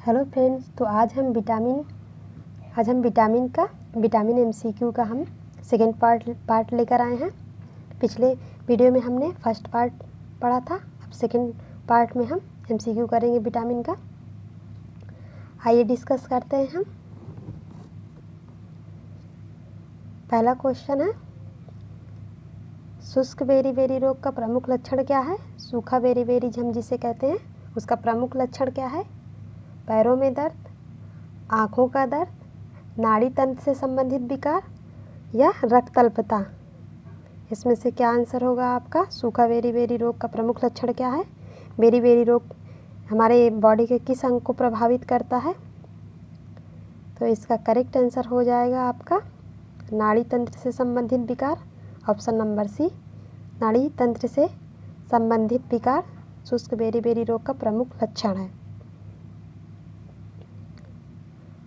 Hello friends, तो आज हम विटामिन एमसीक्यू का हम सेकेंड पार्ट लेकर आए हैं। पिछले वीडियो में हमने फर्स्ट पार्ट पढ़ा था, अब सेकेंड पार्ट में हम एमसीक्यू करेंगे विटामिन का। आइए डिस्कस करते हैं हम। पहला क्वेश्चन है, शुष्क बेरी रोग का प्रमुख लक्षण क्या है? सूखा बेरी हम जिसे कहते हैं उसका प्रमुख लक्षण क्या है? पैरों में दर्द, आँखों का दर्द, नाड़ी तंत्र से संबंधित विकार या रक्त अल्पता? इसमें से क्या आंसर होगा आपका? सूखा बेरी रोग का प्रमुख लक्षण क्या है? बेरी रोग हमारे बॉडी के किस अंग को प्रभावित करता है? तो इसका करेक्ट आंसर हो जाएगा आपका नाड़ी तंत्र से संबंधित विकार, ऑप्शन नंबर सी। नाड़ी तंत्र से संबंधित विकार शुष्क बेरी रोग का प्रमुख लक्षण है।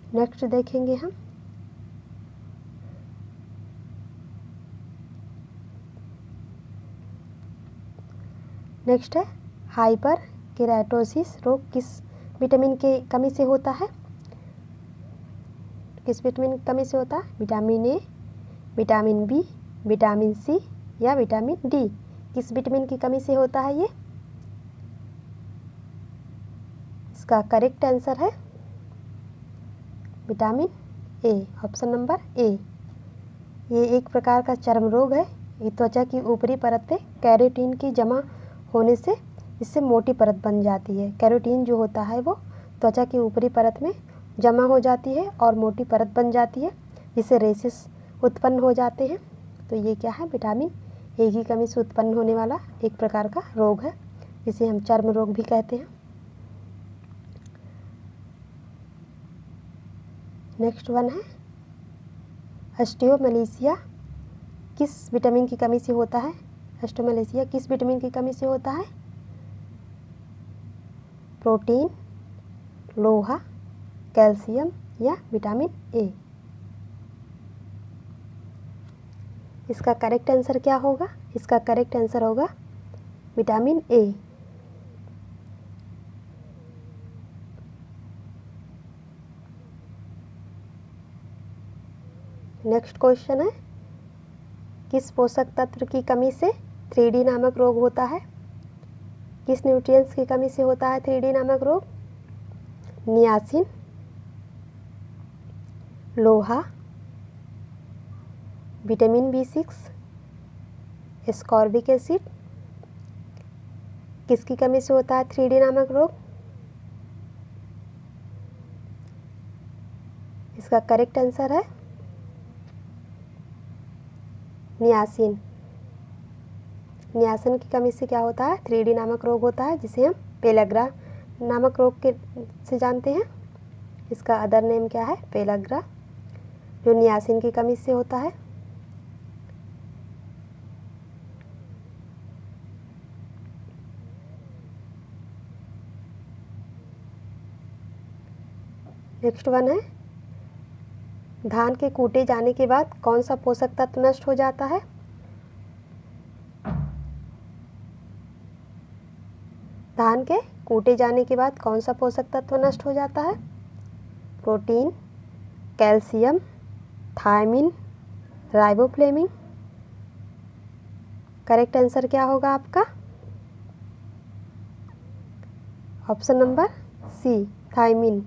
नेक्स्ट देखेंगे हम, नेक्स्ट है हाइपर केराटोसिस रोग किस विटामिन की कमी से होता है? किस विटामिन की कमी से होता है? Vitamin A, vitamin B, vitamin C या विटामिन डी? किस विटामिन की कमी से होता है ये? इसका करेक्ट आंसर है vitamin A, option number A. ये एक प्रकार का चर्म रोग है। ये त्वचा की ऊपरी परत पे कैरोटीन की जमा होने से इससे मोटी परत बन जाती है। कैरोटीन जो होता है वो त्वचा की ऊपरी परत में जमा हो जाती है और मोटी परत बन जाती है, जिससे रेशेस उत्पन्न हो जाते हैं। तो ये क्या है? विटामिन ए की कमी से उत्पन्न होने वाला एक प्रकार का रोग है, जिसे हम चर्म रोग भी कहते हैं। नेक्स्ट वन है ऑस्टियोमैलेशिया किस विटामिन की कमी से होता है? ऑस्टियोमैलेशिया किस विटामिन की कमी से होता है? प्रोटीन, लोहा, कैल्शियम या विटामिन ए? इसका करेक्ट आंसर क्या होगा? इसका करेक्ट आंसर होगा विटामिन ए। नेक्स्ट क्वेश्चन है, किस पोषक तत्व की कमी से 3D नामक रोग होता है? किस न्यूट्रिएंट्स की कमी से होता है 3D नामक रोग? नियासिन, लोहा, विटामिन B6, एस्कॉर्बिक एसिड? किसकी कमी से होता है 3D नामक रोग? इसका करेक्ट आंसर है नियासिन। नियासिन की कमी से क्या होता है? 3D नामक रोग होता है, जिसे हम पेलाग्रा नामक रोग के से जानते हैं। इसका अदर नेम क्या है? पेलाग्रा, जो नियासिन की कमी से होता है। नेक्स्ट वन है, धान के कूटे जाने के बाद कौन सा पोषक तत्व नष्ट हो जाता है? धान के कूटे जाने के बाद कौन सा पोषक तत्व नष्ट हो जाता है? Protein, calcium, thiamine, riboflavin? Correct answer क्या होगा आपका? Option number C, thiamine.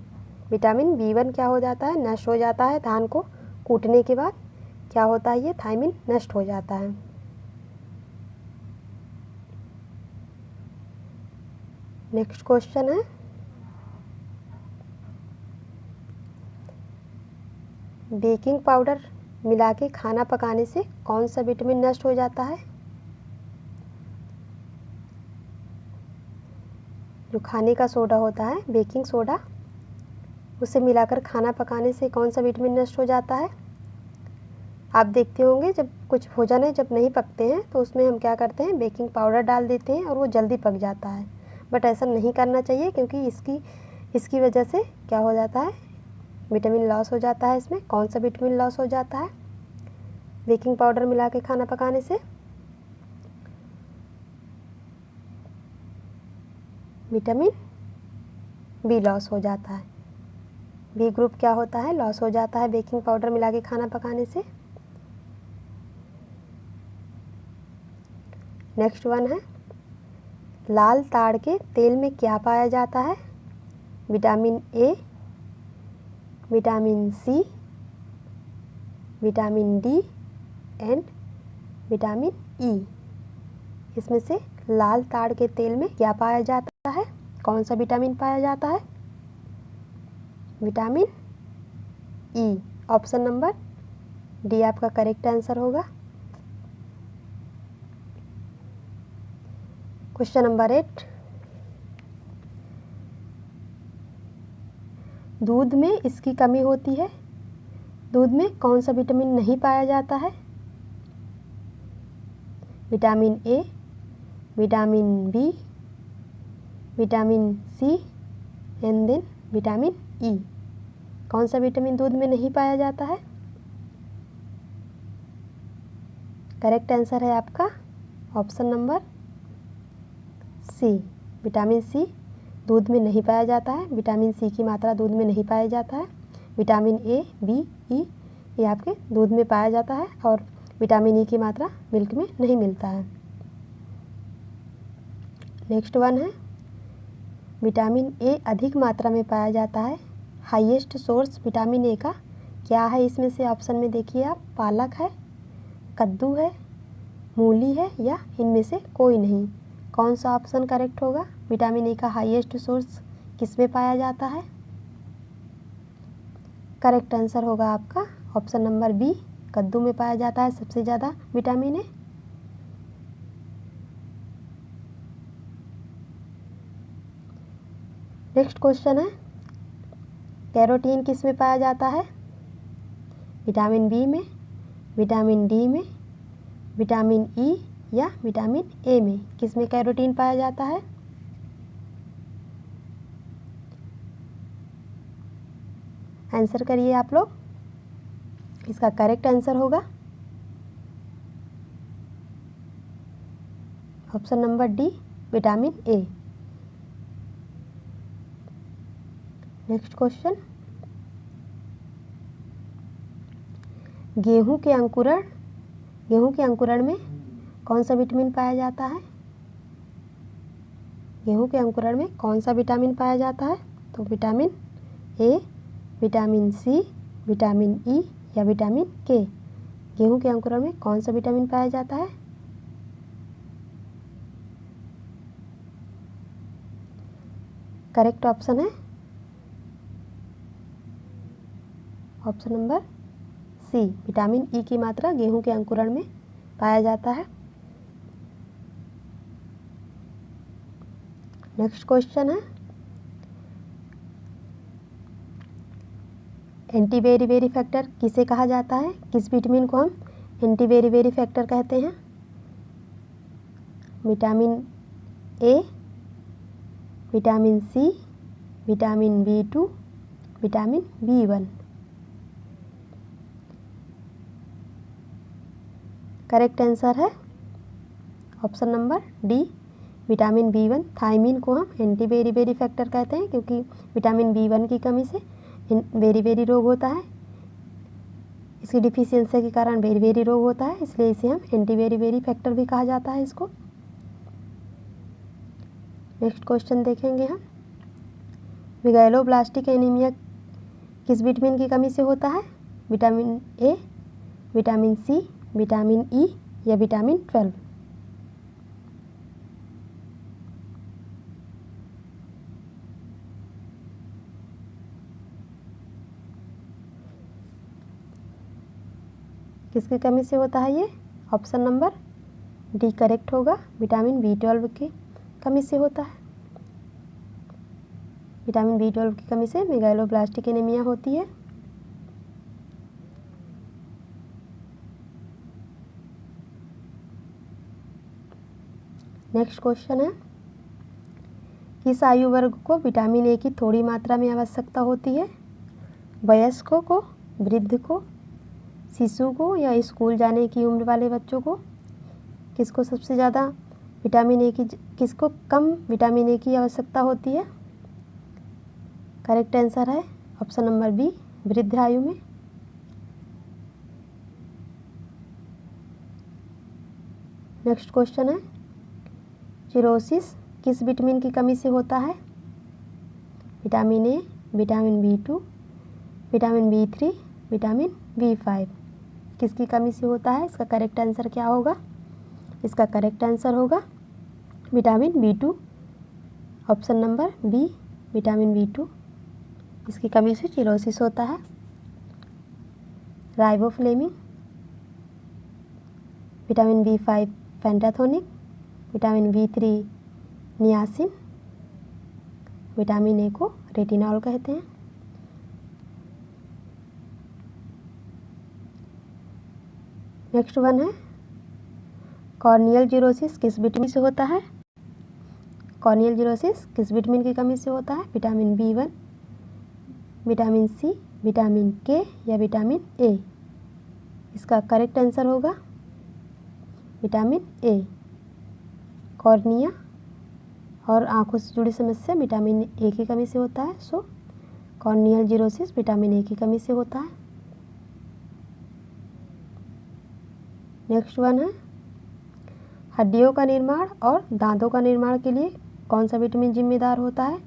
Vitamin B1 क्या हो जाता है? नष्ट हो जाता है। धान को कूटने के बाद क्या होता है? ये थायमिन नष्ट हो जाता है। नेक्स्ट क्वेश्चन है, बेकिंग पाउडर मिला के खाना पकाने से कौन सा विटामिन नष्ट हो जाता है? जो खाने का सोडा होता है, बेकिंग सोडा, उसे मिलाकर खाना पकाने से कौन सा विटामिन नष्ट हो जाता है? आप देखते होंगे जब कुछ भोजन है जब नहीं पकते हैं तो उसमें हम क्या करते हैं? बेकिंग पाउडर डाल देते हैं और वो जल्दी पक जाता है। बट ऐसा नहीं करना चाहिए, क्योंकि इसकी वजह से क्या हो जाता है? विटामिन लॉस हो जाता है। इसमें कौन सा विटामिन लॉस हो जाता है बेकिंग पाउडर मिला के खाना पकाने से? विटामिन B लॉस हो जाता है। बी ग्रुप क्या होता है, लॉस हो जाता है बेकिंग पाउडर मिला के खाना पकाने से। नेक्स्ट वन है, लाल ताड़ के तेल में क्या पाया जाता है, vitamin A, vitamin C, vitamin D and vitamin E. इसमें से लाल ताड़ के तेल में क्या पाया जाता है, कौन सा विटामिन पाया जाता है, vitamin E. Option number D आपका करेक्ट आंसर होगा। क्वेश्चन नंबर 8, दूध में इसकी कमी होती है, दूध में कौन सा विटामिन नहीं पाया जाता है, vitamin A, vitamin B, vitamin C and then vitamin E. कौन सा विटामिन दूध में नहीं पाया जाता है, करेक्ट आंसर है आपका option number C, vitamin C दूध में नहीं पाया जाता है। विटामिन सी की मात्रा दूध में नहीं पाया जाता है। विटामिन ए, बी, ई ये आपके दूध में पाया जाता है और विटामिन ई की मात्रा मिल्क में नहीं मिलता है। नेक्स्ट वन है, विटामिन ए अधिक मात्रा में पाया जाता है, हाईएस्ट सोर्स विटामिन ए का क्या है, इसमें से ऑप्शन में देखिए आप, पालक है, कद्दू है, मूली है या इनमें से कोई नहीं। कौन सा ऑप्शन करेक्ट होगा, विटामिन ए का हाईएस्ट सोर्स किस में पाया जाता है, करेक्ट आंसर होगा आपका ऑप्शन नंबर बी, कद्दू में पाया जाता है सबसे ज़्यादा विटामिन ए। नेक्स्ट क्वेश्चन है, कैरोटीन किस में पाया जाता है, विटामिन बी में, विटामिन डी में, विटामिन ई या विटामिन ए में, किस में कैरोटीन पाया जाता है, आंसर करिए आप लोग। इसका करेक्ट आंसर होगा option number D, vitamin A. Next question, गेहूं के अंकुरण में कौन सा विटामिन पाया जाता है, गेहूं के अंकुरण में कौन सा विटामिन पाया जाता है, तो vitamin A, vitamin C, vitamin E या विटामिन के। गेहूं के अंकुरण में कौन सा विटामिन पाया जाता है, करेक्ट ऑप्शन है option number C, vitamin E की मात्रा गेहूं के अंकुरण में पाया जाता है। नेक्स्ट क्वेश्चन है, एंटी बेरी फैक्टर किसे कहा जाता है, किस विटामिन को हम एंटी बेरी फैक्टर कहते हैं, vitamin A, vitamin C, vitamin B2, vitamin B1। Correct answer है option number D, vitamin B1। Thiamine को हम एंटी बेरी फैक्टर कहते हैं क्योंकि विटामिन B1 की कमी से बेरी रोग होता है, इसकी डिफिशियंसी के कारण बेरी रोग होता है, इसलिए इसे हम एंटी बेरी फैक्टर भी कहा जाता है इसको। नेक्स्ट क्वेश्चन देखेंगे हम, मेगालोब्लास्टिक एनीमिया किस विटामिन की कमी से होता है, vitamin A, vitamin C, vitamin E या विटामिन 12। किसकी कमी से होता है ये, ऑप्शन नंबर डी करेक्ट होगा, विटामिन B12 की कमी से होता है। विटामिन B12 की कमी से मेगालोब्लास्टिक एनीमिया होती है। नेक्स्ट क्वेश्चन है, किस आयु वर्ग को विटामिन ए की थोड़ी मात्रा में आवश्यकता होती है, वयस्कों को, वृद्ध को, शिशु को या स्कूल जाने की उम्र वाले बच्चों को, किसको सबसे ज़्यादा विटामिन ए की, किसको कम विटामिन ए की आवश्यकता होती है, करेक्ट आंसर है ऑप्शन नंबर बी वृद्ध आयु में। नेक्स्ट क्वेश्चन है चिरोसिस किस विटामिन की कमी से होता है? Vitamin A, vitamin B2, vitamin B3, vitamin B5 किसकी कमी से होता है? इसका करेक्ट आंसर क्या होगा? इसका करेक्ट आंसर होगा vitamin B2, option number B vitamin B2 इसकी कमी से चिरोसिस होता है। Riboflavin, vitamin B5 pantothenic, vitamin B3 niacin, vitamin A को रेटिनॉल कहते हैं। नेक्स्ट वन है कॉर्नियल जीरोसिस किस विटामिन से होता है? कॉर्नियल जीरोसिस किस विटामिन की कमी से होता है? Vitamin B1, vitamin C, vitamin के या विटामिन ए? इसका करेक्ट आंसर होगा विटामिन ए। कॉर्निया और आंखों से जुड़ी समस्या विटामिन ए की कमी से होता है, सो कॉर्नियल जीरोसिस विटामिन ए की कमी से होता है। नेक्स्ट वन है हड्डियों का निर्माण और दांतों का निर्माण के लिए कौन सा विटामिन जिम्मेदार होता है?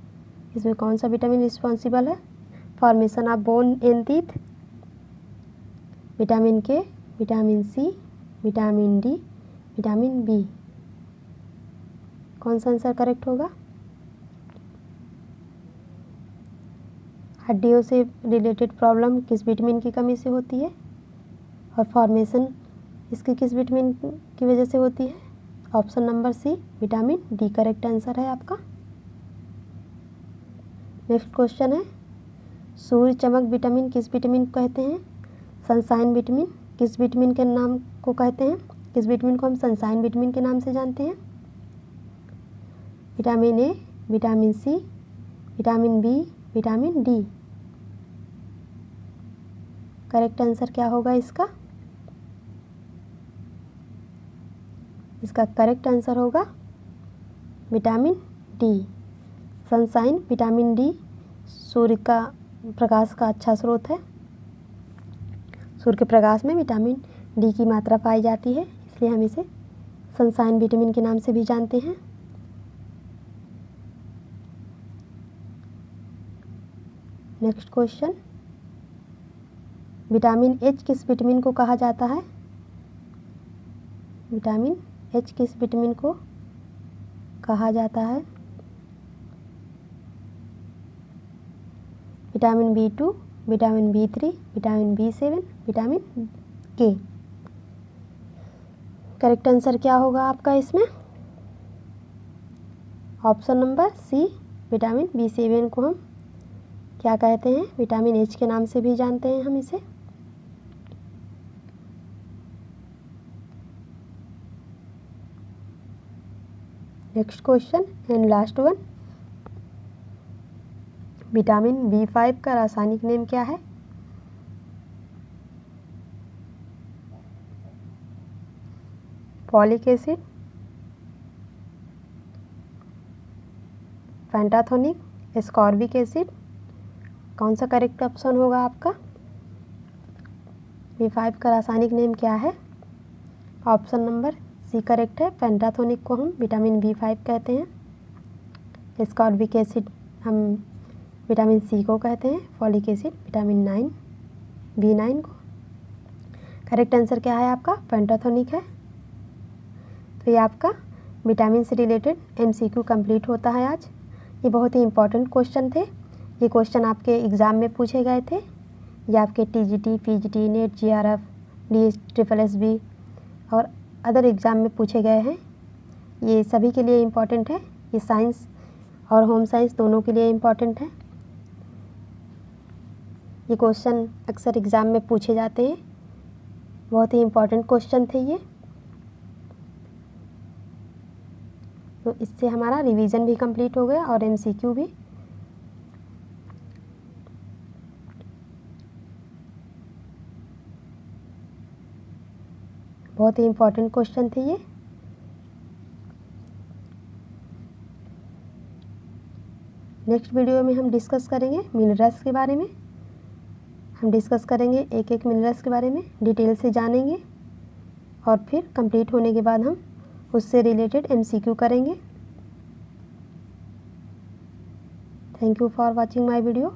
इसमें कौन सा विटामिन रिस्पॉन्सिबल है? Formation of bone and teeth, vitamin K, vitamin C, vitamin D, vitamin B? कौन सा आंसर करेक्ट होगा? हड्डियों से रिलेटेड प्रॉब्लम किस विटामिन की कमी से होती है और फॉर्मेशन इसकी किस विटामिन की वजह से होती है? Option number C vitamin D correct answer है आपका। नेक्स्ट क्वेश्चन है सूर्य चमक विटामिन किस विटामिन को कहते हैं? सनशाइन विटामिन किस विटामिन के नाम को कहते हैं? किस विटामिन को हम सनशाइन विटामिन के नाम से जानते हैं? Vitamin A, vitamin C, vitamin B, vitamin D? Correct answer क्या होगा इसका? इसका करेक्ट आंसर होगा vitamin D. Sunshine vitamin D सूर्य का प्रकाश का अच्छा स्रोत है। सूर्य के प्रकाश में विटामिन डी की मात्रा पाई जाती है, इसलिए हम इसे सनशाइन विटामिन के नाम से भी जानते हैं। नेक्स्ट क्वेश्चन विटामिन एच किस विटामिन को कहा जाता है? विटामिन एच किस विटामिन को कहा जाता है? Vitamin B2, vitamin B3, vitamin B7, vitamin के? करेक्ट आंसर क्या होगा आपका इसमें? Option number C vitamin B7 को हम क्या कहते हैं? विटामिन एच के नाम से भी जानते हैं हम इसे। Next question and last one vitamin B5 का रासायनिक नेम क्या है? Folic acid, pantothenic, ascorbic acid? कौन सा करेक्ट ऑप्शन होगा आपका? B5 का रासायनिक नेम क्या है? ऑप्शन नंबर सी करेक्ट है। पेंटाथोनिक को हम विटामिन B5 कहते हैं। एस्कॉर्बिक एसिड हम विटामिन सी को कहते हैं। फॉलिक एसिड विटामिन B9 को। करेक्ट आंसर क्या है आपका? पेंटाथोनिक है। तो ये आपका विटामिन से रिलेटेड MCQ कंप्लीट होता है आज। ये बहुत ही इंपॉर्टेंट क्वेश्चन थे। ये क्वेश्चन आपके एग्ज़ाम में पूछे गए थे। ये आपके TGT, PGT, net, GRF, DSSSB और अदर एग्ज़ाम में पूछे गए हैं। ये सभी के लिए इम्पॉर्टेंट है। ये साइंस और होम साइंस दोनों के लिए इम्पॉर्टेंट है। ये क्वेश्चन अक्सर एग्ज़ाम में पूछे जाते हैं। बहुत ही इम्पॉर्टेंट क्वेश्चन थे ये। तो इससे हमारा रिवीजन भी कंप्लीट हो गया और MCQ भी। बहुत ही इम्पॉर्टेंट क्वेश्चन थे ये। नेक्स्ट वीडियो में हम डिस्कस करेंगे मिनरल्स के बारे में। हम डिस्कस करेंगे, एक एक मिनरल्स के बारे में डिटेल से जानेंगे और फिर कंप्लीट होने के बाद हम उससे रिलेटेड MCQ करेंगे। Thank you for watching my video.